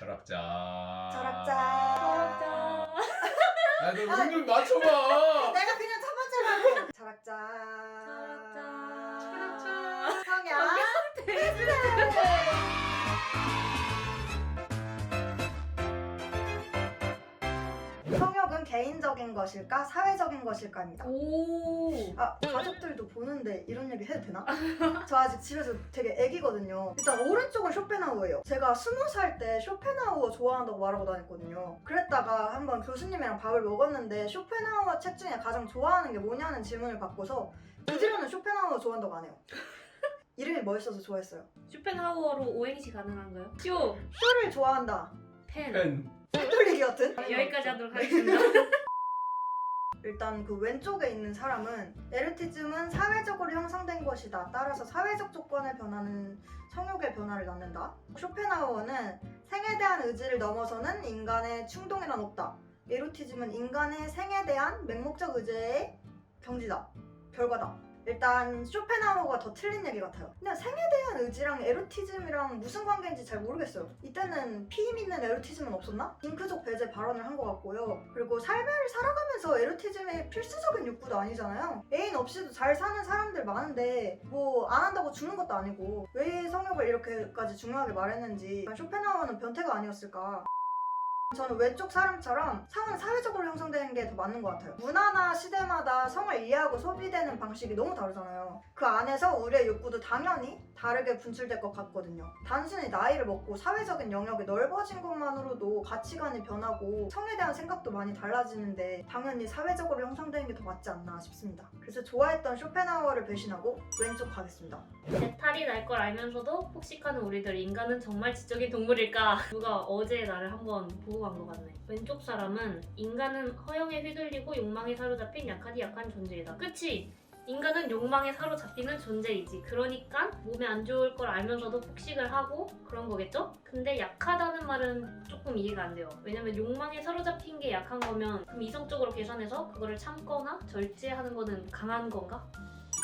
철학자. 철학자. 아, 너 은근 맞춰봐. 내가 그냥 첫 번째라고. 철학자. 성향. 성욕은 개인적인 것일까 사회적인 것일까입니다. 오. 가족들도 보는데 이런 얘기 해도 되나? 저 아직 집에서 되게 애기거든요. 일단 오른쪽은 쇼펜하우어예요. 제가 20살 때 쇼펜하우어 좋아한다고 말하고 다녔거든요. 그랬다가 한번 교수님이랑 밥을 먹었는데 쇼펜하우어 책 중에 가장 좋아하는 게 뭐냐는 질문을 받고서 그 뒤로는 쇼펜하우어 좋아한다고 안 해요. 이름이 멋있어서 좋아했어요. 쇼펜하우어로 오행시 가능한가요? 쇼. 쇼를 좋아한다. 펜. 돌리기 같은? 여기까지 하도록 하겠습니다. 일단 그 왼쪽에 있는 사람은 에로티즘은 사회적으로 형성된 것이다. 따라서 사회적 조건에 변하는 성욕의 변화를 낳는다. 쇼펜하우어는 생에 대한 의지를 넘어서는 인간의 충동이란 없다. 에로티즘은 인간의 생에 대한 맹목적 의지의 경지다. 결과다. 일단 쇼펜하우어가 더 틀린 얘기 같아요. 그냥 생에 대한 의지랑 에로티즘이랑 무슨 관계인지 잘 모르겠어요. 이때는 피임 있는 에로티즘은 없었나? 딩크족 배제 발언을 한 것 같고요. 그리고 삶을 살아가면서 에로티즘이 필수적인 욕구도 아니잖아요. 애인 없이도 잘 사는 사람들 많은데 뭐 안 한다고 죽는 것도 아니고 왜 성욕을 이렇게까지 중요하게 말했는지 쇼펜하우어는 변태가 아니었을까. 저는 왼쪽 사람처럼 성은 사회적으로 형성되는 게 더 맞는 것 같아요. 문화나 시대마다 성을 이해하고 소비되는 방식이 너무 다르잖아요. 그 안에서 우리의 욕구도 당연히 다르게 분출될 것 같거든요. 단순히 나이를 먹고 사회적인 영역이 넓어진 것만으로도 가치관이 변하고 성에 대한 생각도 많이 달라지는데 당연히 사회적으로 형성되는 게 더 맞지 않나 싶습니다. 그래서 좋아했던 쇼펜하우어를 배신하고 왼쪽 가겠습니다. 내 탈이 날 걸 알면서도 폭식하는 우리들, 인간은 정말 지적인 동물일까? 누가 어제 나를 한번 보고 간 것 같네. 왼쪽 사람은 인간은 허영에 휘둘리고 욕망에 사로잡힌 약하디 약한 존재이다. 그치? 인간은 욕망에 사로잡히는 존재이지. 그러니까 몸에 안 좋을 걸 알면서도 폭식을 하고 그런 거겠죠? 근데 약하다는 말은 조금 이해가 안 돼요. 왜냐면 욕망에 사로잡힌 게 약한 거면 그럼 이성적으로 계산해서 그거를 참거나 절제하는 거는 강한 건가?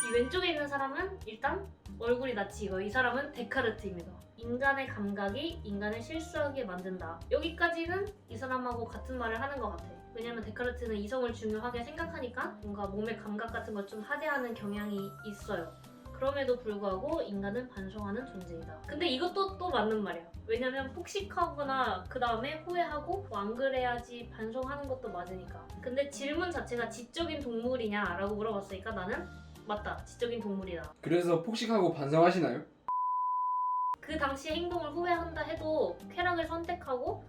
이 왼쪽에 있는 사람은 일단 얼굴이 낯이 익어요. 이 사람은 데카르트입니다. 인간의 감각이 인간을 실수하게 만든다. 여기까지는 이 사람하고 같은 말을 하는 것 같아. 왜냐면 데카르트는 이성을 중요하게 생각하니까 뭔가 몸의 감각 같은 걸 좀 하대하는 경향이 있어요. 그럼에도 불구하고 인간은 반성하는 존재이다. 근데 이것도 또 맞는 말이야. 왜냐면 폭식하거나 그 다음에 후회하고 뭐 안 그래야지 반성하는 것도 맞으니까. 근데 질문 자체가 지적인 동물이냐 라고 물어봤으니까 나는 맞다. 지적인 동물이다. 그래서 폭식하고 반성하시나요? 그 당시 행동을 후회한다 해도 쾌락을 선택하고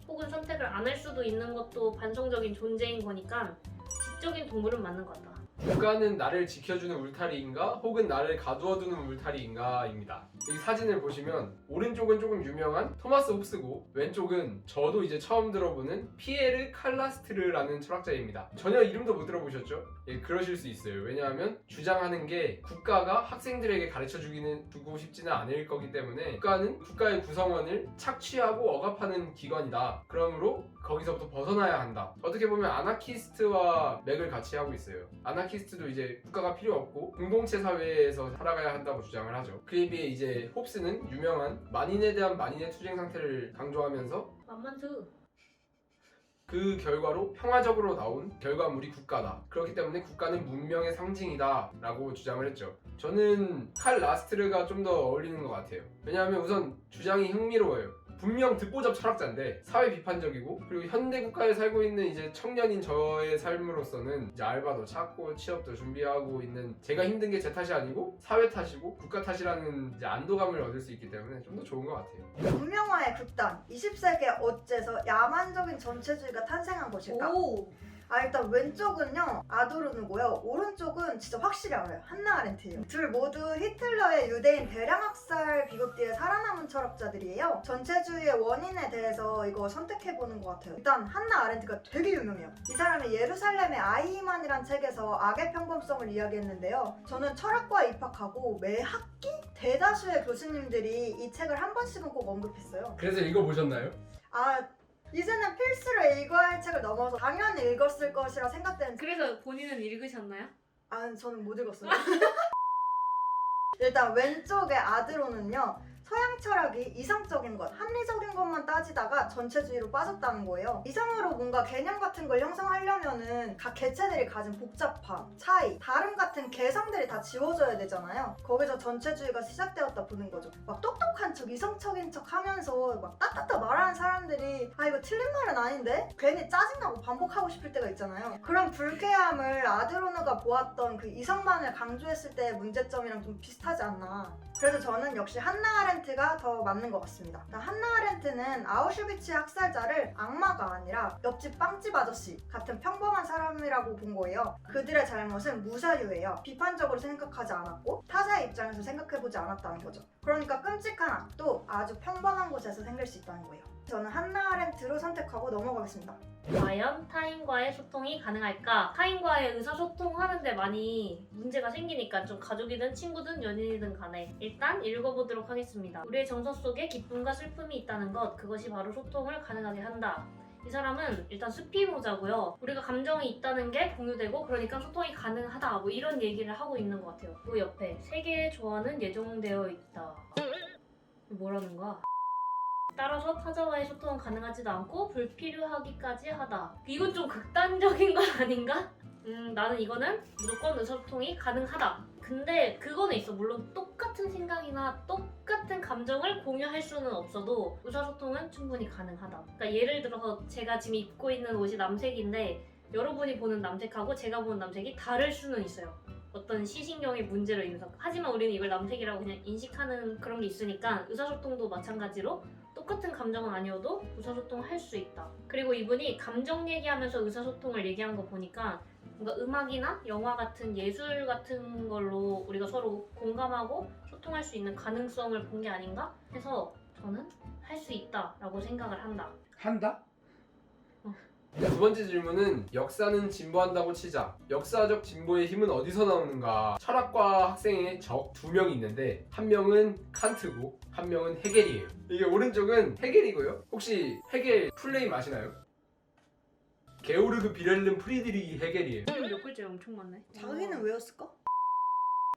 혹은 선택을 안 할 수도 있는 것도 반성적인 존재인 거니까 지적인 동물은 맞는 것 같다. 국가는 나를 지켜주는 울타리인가 혹은 나를 가두어두는 울타리인가입니다. 이 사진을 보시면 오른쪽은 조금 유명한 토마스 홉스고 왼쪽은 저도 이제 처음 들어보는 피에르 칼라스트르라는 철학자입니다. 전혀 이름도 못 들어보셨죠? 예, 그러실 수 있어요. 왜냐하면 주장하는 게 국가가 학생들에게 가르쳐주고 싶지는 않을 거기 때문에 국가는 국가의 구성원을 착취하고 억압하는 기관이다. 그러므로 거기서부터 벗어나야 한다. 어떻게 보면 아나키스트와 맥을 같이 하고 있어요. 아나키스트도 이제 국가가 필요 없고 공동체 사회에서 살아가야 한다고 주장을 하죠. 그에 비해 이제 홉스는 유명한 만인에 대한 만인의 투쟁 상태를 강조하면서 만만투. 그 결과로 평화적으로 나온 결과물이 국가다. 그렇기 때문에 국가는 문명의 상징이다 라고 주장을 했죠. 저는 칼 라스트르가 좀 더 어울리는 것 같아요. 왜냐하면 우선 주장이 흥미로워요. 분명 듣보잡 철학자인데 사회 비판적이고 그리고 현대 국가에 살고 있는 이제 청년인 저의 삶으로서는 이제 알바도 찾고 취업도 준비하고 있는 제가 힘든 게 제 탓이 아니고 사회 탓이고 국가 탓이라는 이제 안도감을 얻을 수 있기 때문에 좀 더 좋은 것 같아요. 문명화의 극단 20세기에 어째서 야만적인 전체주의가 탄생한 것일까? 오! 일단 왼쪽은요 아도르누고요 오른쪽은 진짜 확실히 알아요. 한나 아렌트예요. 둘 모두 히틀러의 유대인 대량학살 비극 뒤에 살아남은 철학자들이에요. 전체주의의 원인에 대해서 이거 선택해보는 것 같아요. 일단 한나 아렌트가 되게 유명해요. 이 사람이 예루살렘의 아이히만이란 책에서 악의 평범성을 이야기했는데요. 저는 철학과에 입학하고 매 학기 대다수의 교수님들이 이 책을 한 번씩은 꼭 언급했어요. 그래서 읽어보셨나요? 이제는 필수로 읽어야 할 책을 넘어서 당연히 읽었을 것이라 생각되는 책. 그래서 본인은 읽으셨나요? 저는 못 읽었어요. 일단 왼쪽의 아드로는요 서양 철학이 이성적인 것, 합리적인 것만 따지다가 전체주의로 빠졌다는 거예요. 이성으로 뭔가 개념 같은 걸 형성하려면은 각 개체들이 가진 복잡함, 차이, 다름 같은 개성들이 다 지워져야 되잖아요. 거기서 전체주의가 시작되었다 보는 거죠. 막 똑똑한 척, 이성적인 척 하면서 막 따따따 말하는 사람들이 아 이거 틀린 말은 아닌데? 괜히 짜증나고 반복하고 싶을 때가 있잖아요. 그런 불쾌함을 아드로너가 보았던 그 이성만을 강조했을 때의 문제점이랑 좀 비슷하지 않나. 그래서 저는 역시 한나 아렌트가 더 맞는 것 같습니다. 한나 아렌트는 아우슈비츠 학살자를 악마가 아니라 옆집 빵집 아저씨 같은 평범한 사람이라고 본 거예요. 그들의 잘못은 무사유예요. 비판적으로 생각하지 않았고 타사의 입장에서 생각해보지 않았다는 거죠. 그러니까 끔찍한 악도 아주 평범한 곳에서 생길 수 있다는 거예요. 저는 한나 아렌트로 선택하고 넘어가겠습니다. 과연 타인과의 소통이 가능할까? 타인과의 의사소통하는데 많이 문제가 생기니까 좀 가족이든 친구든 연인이든 간에 일단 읽어보도록 하겠습니다. 우리의 정서 속에 기쁨과 슬픔이 있다는 것, 그것이 바로 소통을 가능하게 한다. 이 사람은 일단 수피모자고요. 우리가 감정이 있다는 게 공유되고 그러니까 소통이 가능하다 뭐 이런 얘기를 하고 있는 것 같아요. 그 옆에 세계의 조화는 예정되어 있다. 뭐라는 거야? 따라서 타자와의 소통은 가능하지도 않고 불필요하기까지 하다. 이건 좀 극단적인 거 아닌가? 나는 이거는 무조건 의사소통이 가능하다. 근데 그거는 있어. 물론 똑같은 생각이나 똑같은 감정을 공유할 수는 없어도 의사소통은 충분히 가능하다. 그러니까 예를 들어서 제가 지금 입고 있는 옷이 남색인데 여러분이 보는 남색하고 제가 보는 남색이 다를 수는 있어요. 어떤 시신경의 문제로 인해서. 하지만 우리는 이걸 남색이라고 그냥 인식하는 그런 게 있으니까 의사소통도 마찬가지로 똑같은 감정은 아니어도 의사소통을 할 수 있다. 그리고 이분이 감정 얘기하면서 의사소통을 얘기한 거 보니까 뭔가 음악이나 영화 같은 예술 같은 걸로 우리가 서로 공감하고 소통할 수 있는 가능성을 본 게 아닌가 해서 저는 할 수 있다라고 생각을 한다. 한다? 두 번째 질문은 역사는 진보한다고 치자. 역사적 진보의 힘은 어디서 나오는가? 철학과 학생의 적 두 명이 있는데 한 명은 칸트고 한 명은 헤겔이에요. 이게 오른쪽은 헤겔이고요. 혹시 헤겔 플레임 아시나요? 게오르그 비렐름 프리드리히 헤겔이에요. 몇 글자 엄청 많네. 자기는 왜였을까?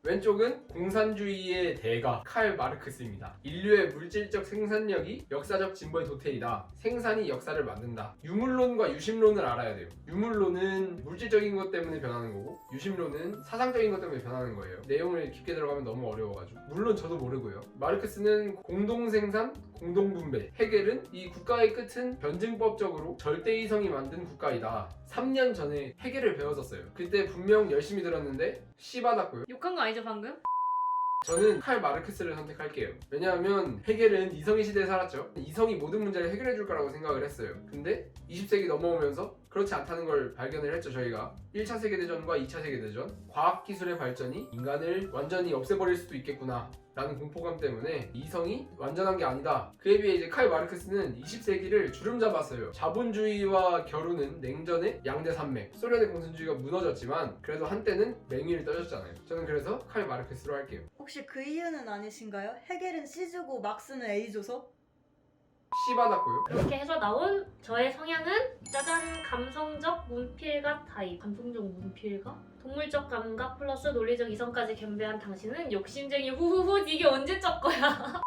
왼쪽은 공산주의의 대가 칼 마르크스입니다. 인류의 물질적 생산력이 역사적 진보의 도태이다. 생산이 역사를 만든다. 유물론과 유심론을 알아야 돼요. 유물론은 물질적인 것 때문에 변하는 거고 유심론은 사상적인 것 때문에 변하는 거예요. 내용을 깊게 들어가면 너무 어려워가지고 물론 저도 모르고요. 마르크스는 공동생산, 공동분배. 헤겔은 이 국가의 끝은 변증법적으로 절대이성이 만든 국가이다. 3년 전에 헤겔을 배웠었어요. 그때 분명 열심히 들었는데 C 받았고요. 욕한 거 아니죠 방금? 저는 칼 마르크스를 선택할게요. 왜냐하면 헤겔은 이성의 시대에 살았죠. 이성이 모든 문제를 해결해 줄 거라고 생각을 했어요. 근데 20세기 넘어오면서 그렇지 않다는 걸 발견을 했죠. 저희가 1차 세계대전과 2차 세계대전 과학기술의 발전이 인간을 완전히 없애버릴 수도 있겠구나 라는 공포감 때문에 이성이 완전한 게 아니다. 그에 비해 이제 칼 마르크스는 20세기를 주름 잡았어요. 자본주의와 겨루는 냉전의 양대 산맥. 소련의 공산주의가 무너졌지만 그래도 한때는 맹위를 떠졌잖아요. 저는 그래서 칼 마르크스로 할게요. 혹시 그 이유는 아니신가요? 헤겔은 C주고 막스는 A줘서? C 받았고요. 그렇게 해서 나온 저의 성향은 짜잔 감성적 문필가 타입. 감성적 문필가? 동물적 감각 플러스 논리적 이성까지 겸비한 당신은 욕심쟁이 후후후. 이게 언제 적 거야?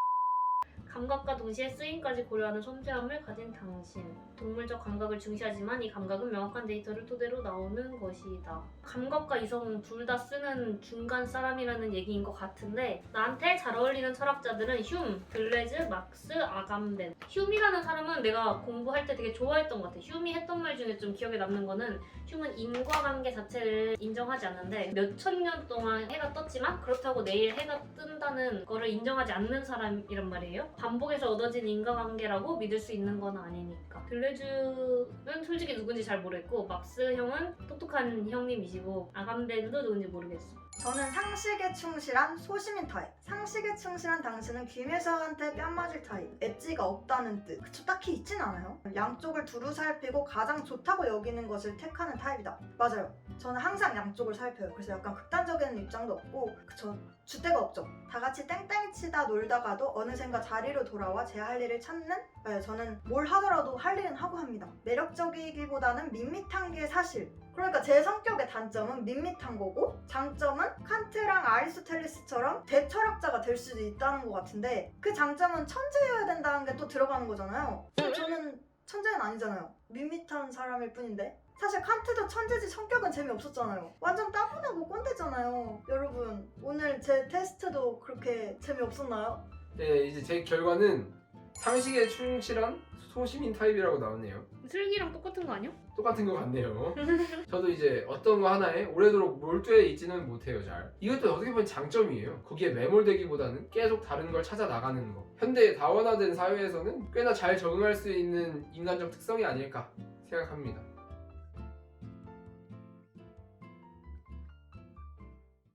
감각과 동시에 쓰임까지 고려하는 섬세함을 가진 당신. 동물적 감각을 중시하지만 이 감각은 명확한 데이터를 토대로 나오는 것이다. 감각과 이성 둘 다 쓰는 중간 사람이라는 얘기인 것 같은데 나한테 잘 어울리는 철학자들은 흉, 들레즈, 막스, 아감벤. 흉이라는 사람은 내가 공부할 때 되게 좋아했던 것 같아. 흉이 했던 말 중에 좀 기억에 남는 거는 흉은 인과관계 자체를 인정하지 않는데 몇천 년 동안 해가 떴지만 그렇다고 내일 해가 뜬다는 거를 인정하지 않는 사람이란 말이에요. 반복해서 얻어진 인과관계라고 믿을 수 있는 건 아니니까. 들레즈는 솔직히 누군지 잘 모르겠고 막스 형은 똑똑한 형님이시고 아감벤도 누군지 모르겠어. 저는 상식에 충실한 소시민 타입. 상식에 충실한 당신은 김혜서한테 뺨 맞을 타입. 엣지가 없다는 뜻. 그쵸, 딱히 있진 않아요. 양쪽을 두루 살피고 가장 좋다고 여기는 것을 택하는 타입이다. 맞아요. 저는 항상 양쪽을 살펴요. 그래서 약간 극단적인 입장도 없고 그쵸, 줏대가 없죠. 다 같이 땡땡 치다 놀다가도 어느샌가 자리로 돌아와 제 할 일을 찾는 네, 저는 뭘 하더라도 할 일은 하고 합니다. 매력적이기보다는 밋밋한 게 사실. 그러니까 제 성격의 단점은 밋밋한 거고 장점은 칸트랑 아리스토텔레스처럼 대철학자가 될 수도 있다는 것 같은데 그 장점은 천재여야 된다는 게 또 들어가는 거잖아요. 근데 저는 천재는 아니잖아요. 밋밋한 사람일 뿐인데 사실 칸트도 천재지 성격은 재미없었잖아요. 완전 따분하고 꼰대잖아요. 여러분 오늘 제 테스트도 그렇게 재미없었나요? 네, 이제 제 결과는 상식에 충실한 소시민 타입이라고 나왔네요. 슬기랑 똑같은 거 아니야? 똑같은 것 같네요. 저도 이제 어떤 거 하나에 오래도록 몰두해 있지는 못해요, 잘. 이것도 어떻게 보면 장점이에요. 거기에 매몰되기보다는 계속 다른 걸 찾아 나가는 거. 현대의 다원화된 사회에서는 꽤나 잘 적응할 수 있는 인간적 특성이 아닐까 생각합니다.